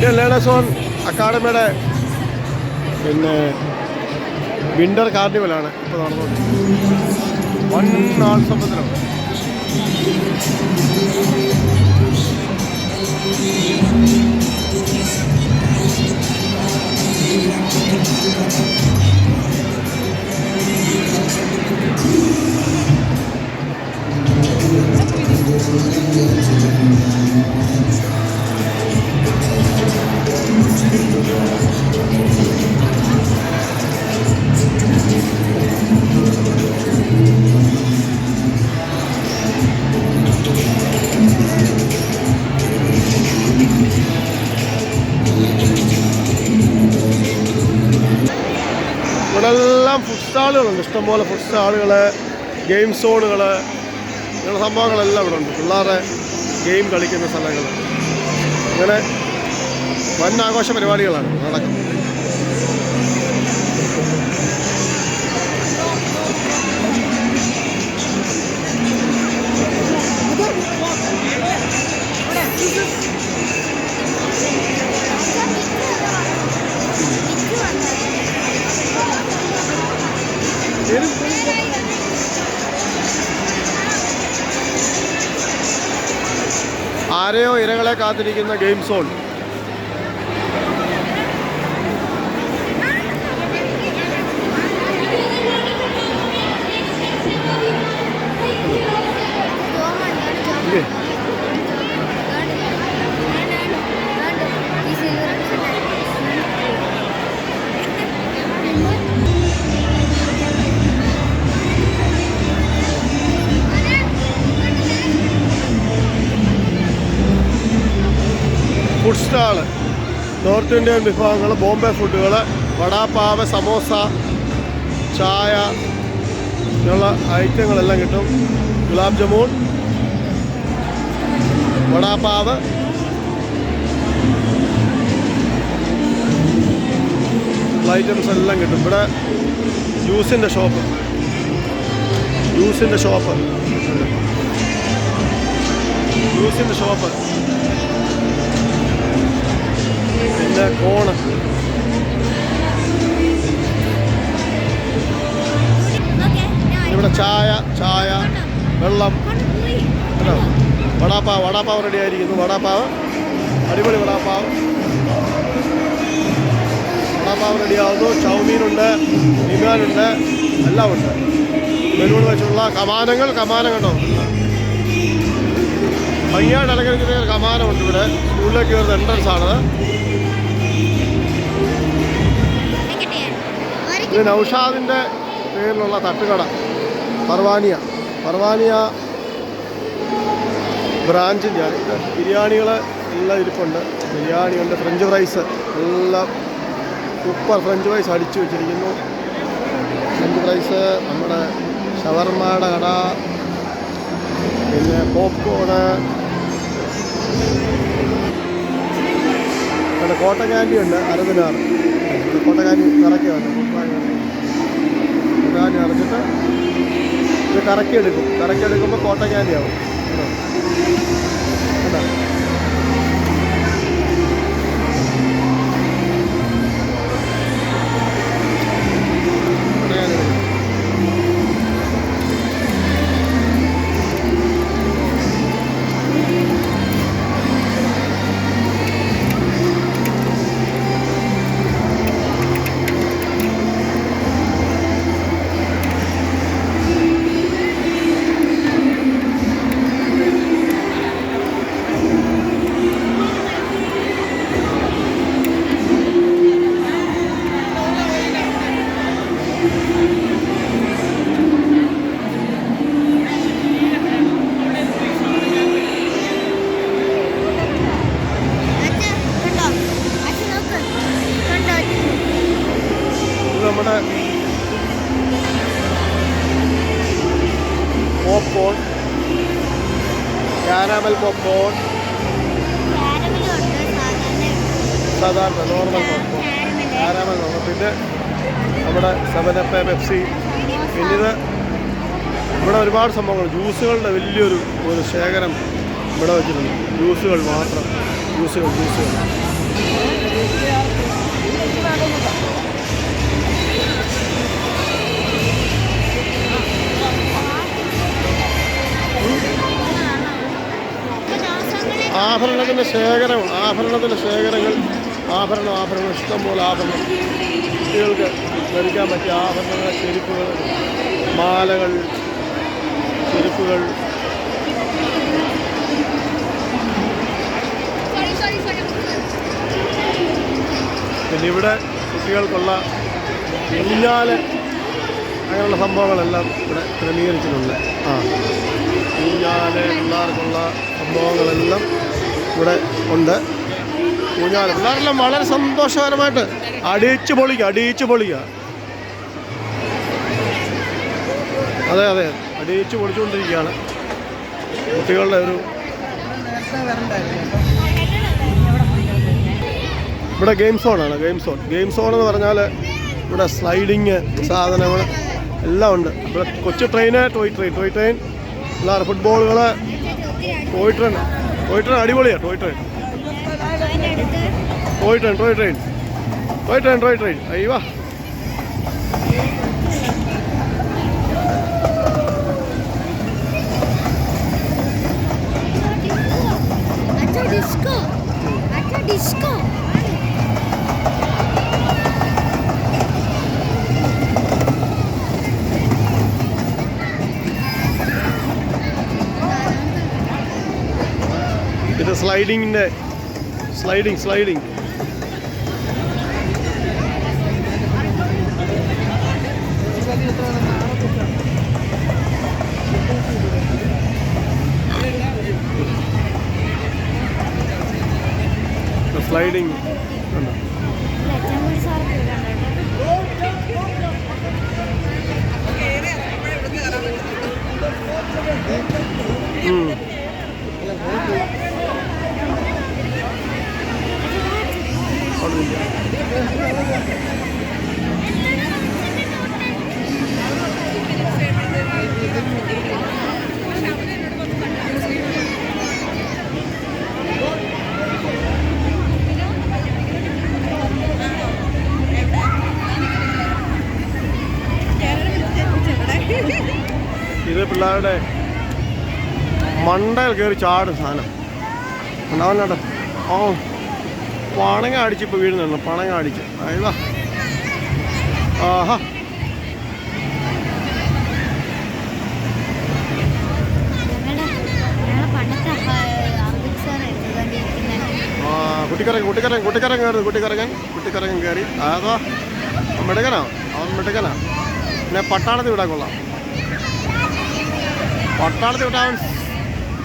Indian learners on അക്കാഡമിയുടെ പിന്നെ winter കാർണിവലാണ് ഇപ്പോൾ നടന്നുകൊണ്ടിരിക്കുന്നത്. വൻ ആൾ സമുദ്രം. ഇവിടെല്ലാം ഫുഡ് സ്റ്റാളുകളുണ്ട്, ഇഷ്ടംപോലെ ഫുഡ് സ്റ്റാളുകൾ, ഗെയിം സോണുകൾ, ഇങ്ങനെയുള്ള സംഭവങ്ങളെല്ലാം ഇവിടെ ഉണ്ട്. പിള്ളേരുടെ ഗെയിം കളിക്കുന്ന സ്ഥലങ്ങൾ, ഇങ്ങനെ വൻ ആഘോഷ പരിപാടികളാണ് നടക്കുന്നത്. ആരെയോ ഇരകളെ കാത്തിരിക്കുന്ന game zone. Food stall, north Indian വിഭവങ്ങൾ, ബോംബെ ഫുഡുകൾ, വടാപ്പാവ്, സമോസ, ചായ, ഇങ്ങനെയുള്ള ഐറ്റങ്ങളെല്ലാം കിട്ടും. ഗുലാബ് ജമൂൻ, വടാപ്പാവ്, ഐറ്റംസ് എല്ലാം കിട്ടും. ഇവിടെ ജ്യൂസിൻ്റെ ഷോപ്പ്, ജ്യൂസിൻ്റെ ഷോപ്പ്. പിന്നെ കോണ്, ഇവിടെ ചായ, വെള്ളം, വടാപ്പാവ് റെഡി ആയിരിക്കുന്നു. വടാപ്പാവ്, അടിപൊളി വടാപ്പാവ് റെഡിയാവുന്നു. ചൗമീനുണ്ട്, വിമാനുണ്ട്, എല്ലാം ഉണ്ട്. ബലൂൺ വെച്ചുള്ള കമാനം കണ്ടോ, ഭംഗിയായിട്ട് അലങ്കരിക്കുന്ന ഒരു കമാനമുണ്ട് ഇവിടെ. സ്കൂളിലേക്ക് വരുന്ന എൻട്രൻസ് ആണ്. ഇത് നൗഷാദിൻ്റെ പേരിലുള്ള തട്ടുകട, പർവാനിയ ബ്രാഞ്ചിൻ്റെ. ഇത് ബിരിയാണികൾ എല്ലാം ഇരിപ്പുണ്ട്. ബിരിയാണിയുണ്ട്, ഫ്രഞ്ച് ഫ്രൈസ് എല്ലാം സൂപ്പർ ഫ്രഞ്ച് ഫ്രൈസ് അടിച്ചു വെച്ചിരിക്കുന്നു. ഫ്രഞ്ച് ഫ്രൈസ്, നമ്മുടെ ഷവർമ്മയുടെ കട, പിന്നെ പോപ്കോണ്, പിന്നെ കോട്ട ക്യാൻഡി ഉണ്ട്. അരവിനാർ കോട്ട ക്യാൻഡി നിറയ്ക്കുന്നുണ്ട്. ക്യാൻഡി നിറച്ചിട്ട് ഇത് കറക്കിയെടുക്കുമ്പോൾ കോട്ട ക്യാൻഡി ആവും. കേട്ടോ, നമ്മുടെ പോപ്കോൺ, കാരാമൽ പോപ്കോൺ, സാധാരണ നോർമൽ പോപ്കോൺ, കാരാമൽ നോർമൽ, പിന്നെ നമ്മുടെ 7up, പെപ്സി. പിന്നെ ഇത് ഇവിടെ ഒരുപാട് സംഭവങ്ങൾ, ജ്യൂസുകളുടെ വലിയൊരു ശേഖരം ഇവിടെ വെച്ചിട്ടുണ്ട്. ജ്യൂസുകൾ മാത്രം, ജ്യൂസുകൾ ആഭരണത്തിൻ്റെ ശേഖരങ്ങൾ ആഭരണം ഇഷ്ടംപോലെ ആഭരണം, കുട്ടികൾക്ക് ധരിക്കാൻ പറ്റിയ ആഭരണങ്ങൾ, ചെരുപ്പുകൾ, മാലകൾ, ചെരുപ്പുകൾ. പിന്നെ ഇവിടെ കുട്ടികൾക്കുള്ള ഊഞ്ഞാല് അങ്ങനെയുള്ള സംഭവങ്ങളെല്ലാം ഇവിടെ ക്രമീകരിച്ചിട്ടുണ്ട്. ഊഞ്ഞാല് പിള്ളേർക്കുള്ള സംഭവങ്ങളെല്ലാം ഇവിടെ ഉണ്ട്. ഊഞ്ഞാല് പിള്ളേരെല്ലാം വളരെ സന്തോഷകരമായിട്ട് അടിച്ചു പൊളിക്കുക. അതെ അടിച്ചു പൊളിച്ചുകൊണ്ടിരിക്കുകയാണ് കുട്ടികളുടെ ഒരു. ഇവിടെ ഗെയിം സോണാണ്. ഗെയിം സോൺ എന്ന് പറഞ്ഞാൽ ഇവിടെ സ്ലൈഡിങ് സാധനങ്ങൾ എല്ലാം ഉണ്ട്. ഇവിടെ കൊച്ചു ട്രെയിന്, ടോയ് ട്രെയിൻ, പിള്ളേർ ഫുട്ബോളുകൾ, ടോയ് ട്രെയിൻ അടിപൊളിയാണ്. ടോയ് ട്രെയിൻ അയ്യോ. डिस्को ഇത് സ്ലൈഡിങ് ഉണ്ടോ? ഇത് പിള്ളേരുടെ മണ്ടയിൽ കയറി ചാടും സാധനം ഉണ്ടാവുന്നുണ്ട്. പണങ്ങ അടിച്ചിപ്പോൾ വീഴുന്നുണ്ട്. പണങ്ങ അടിച്ച് അയവാ. ആഹാ കുട്ടിക്കറങ്ങൻ കയറി. അതാ അവൻ മിടുക്കനാ. പിന്നെ പട്ടാളത്തിൽ വിടാൻ കൊള്ളാം. പട്ടാളത്തിൽ വിട്ടാൽ അവൻ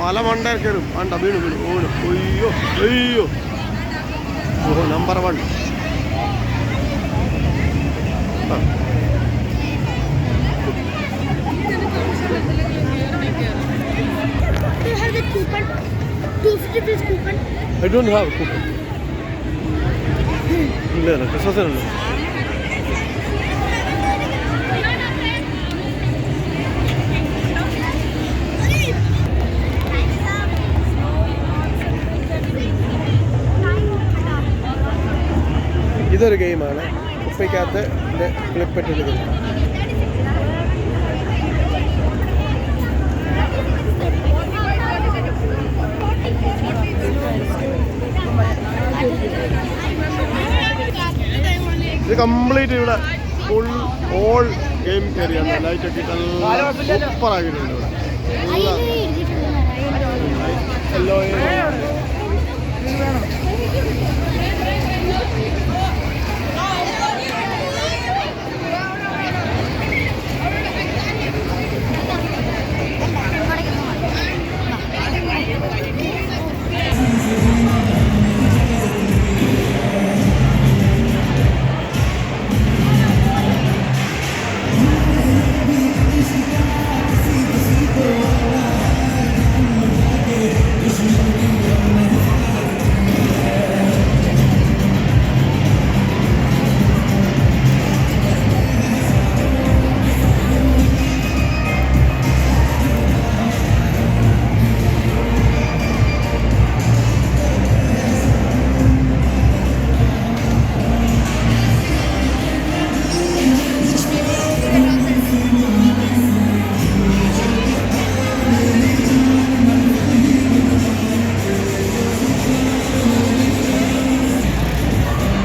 മല മണ്ടയിൽ കയറും. വേണ്ട വീണു ഓടും. അയ്യോ ഓഹോ number 1. I don't have a coupon. ഇല്ല ക്രിസ്മസിനുണ്ട്. ഇതൊരു ഗെയിമാണ്. കുപ്പിക്കകത്ത് ഇത് ക്ലിപ്പിട്ടെടുക്കുന്നത്. ഇത് കംപ്ലീറ്റ് ഇവിടെ ഫുൾ ഓൾ ഗെയിം കയറിയാണ്. ലൈറ്റ് ഒക്കെ സൂപ്പറാക്കിയിട്ടുണ്ട് ഇവിടെ. എല്ലാം